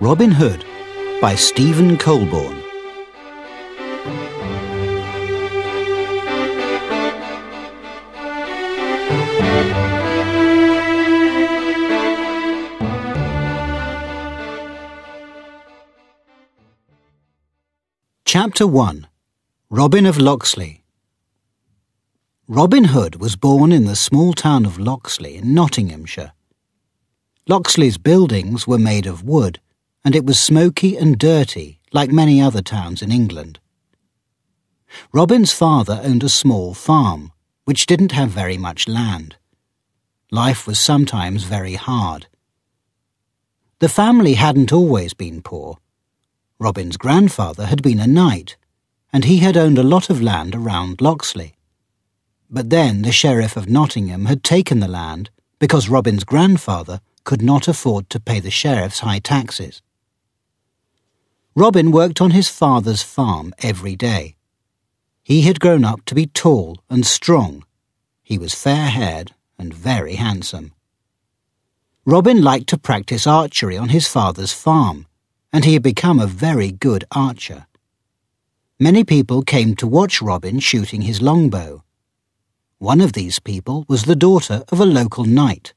Robin Hood by Stephen Colborne. Chapter 1. Robin of Locksley. Robin Hood was born in the small town of Locksley in Nottinghamshire. Locksley's buildings were made of wood, and it was smoky and dirty like many other towns in England. Robin's father owned a small farm, which didn't have very much land. Life was sometimes very hard. The family hadn't always been poor. Robin's grandfather had been a knight, and he had owned a lot of land around Locksley. But then the Sheriff of Nottingham had taken the land because Robin's grandfather could not afford to pay the sheriff's high taxes. Robin worked on his father's farm every day. He had grown up to be tall and strong. He was fair-haired and very handsome. Robin liked to practice archery on his father's farm, and he had become a very good archer. Many people came to watch Robin shooting his longbow. One of these people was the daughter of a local knight.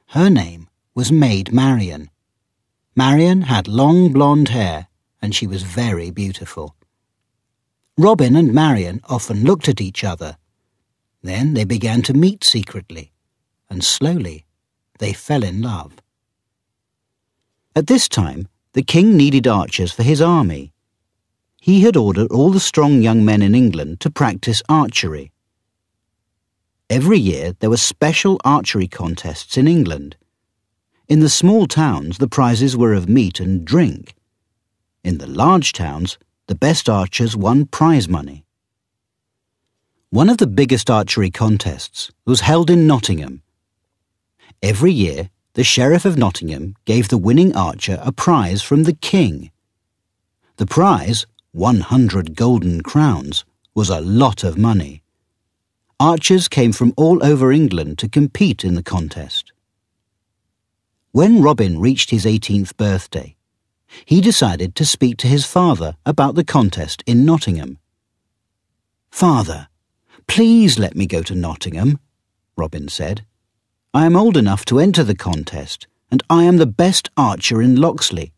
Her name was Maid Marian. Marian had long blonde hair, and she was very beautiful. Robin and Marian often looked at each other. Then they began to meet secretly, and slowly they fell in love. At this time, the king needed archers for his army. He had ordered all the strong young men in England to practice archery. Every year there were special archery contests in England. In the small towns the prizes were of meat and drink. In the large towns the best archers won prize money. One of the biggest archery contests was held in Nottingham. Every year the Sheriff of Nottingham gave the winning archer a prize from the king. The prize, 100 golden crowns, was a lot of money. Archers came from all over England to compete in the contest. When Robin reached his 18th birthday, he decided to speak to his father about the contest in Nottingham. "Father, please let me go to Nottingham," Robin said. "I am old enough to enter the contest, and I am the best archer in Locksley.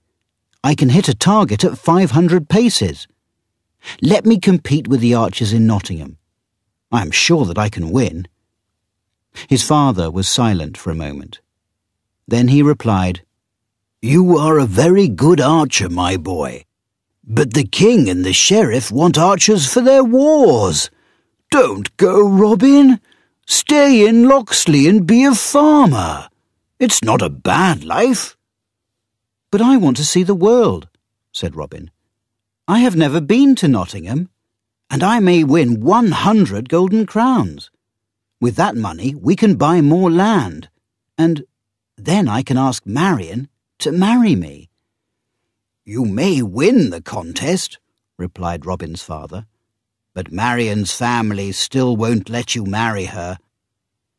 I can hit a target at 500 paces. Let me compete with the archers in Nottingham. I am sure that I can win." His father was silent for a moment. Then he replied, "You are a very good archer, my boy. But the king and the sheriff want archers for their wars. Don't go, Robin. Stay in Locksley and be a farmer. It's not a bad life." "But I want to see the world," said Robin. "I have never been to Nottingham, and I may win 100 golden crowns. With that money we can buy more land, and then I can ask Marian to marry me." "You may win the contest," replied Robin's father, "but Marian's family still won't let you marry her.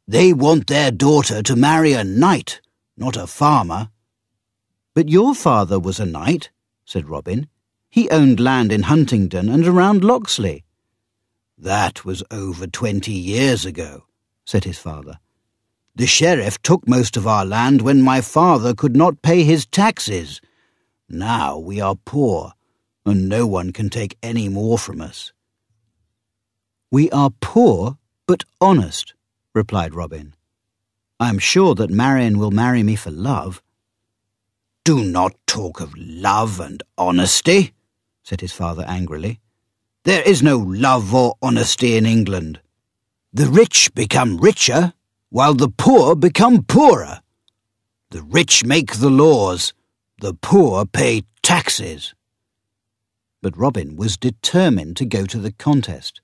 They want their daughter to marry a knight, not a farmer." "But your father was a knight," said Robin. "He owned land in Huntingdon and around Locksley." "That was over 20 years ago," said his father. "The sheriff took most of our land when my father could not pay his taxes. Now we are poor, and no one can take any more from us." "We are poor, but honest," replied Robin. "I am sure that Marian will marry me for love." "Do not talk of love and honesty," said his father angrily. "There is no love or honesty in England. The rich become richer, while the poor become poorer. The rich make the laws, the poor pay taxes." But Robin was determined to go to the contest.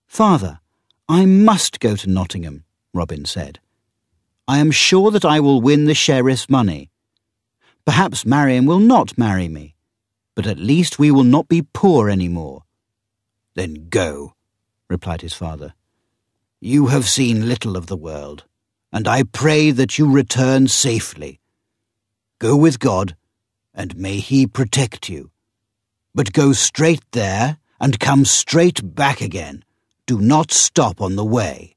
"Father, I must go to Nottingham," Robin said. "I am sure that I will win the sheriff's money. Perhaps Marian will not marry me, but at least we will not be poor any more." "Then go," replied his father. "You have seen little of the world, and I pray that you return safely. Go with God, and may he protect you. But go straight there and come straight back again. Do not stop on the way.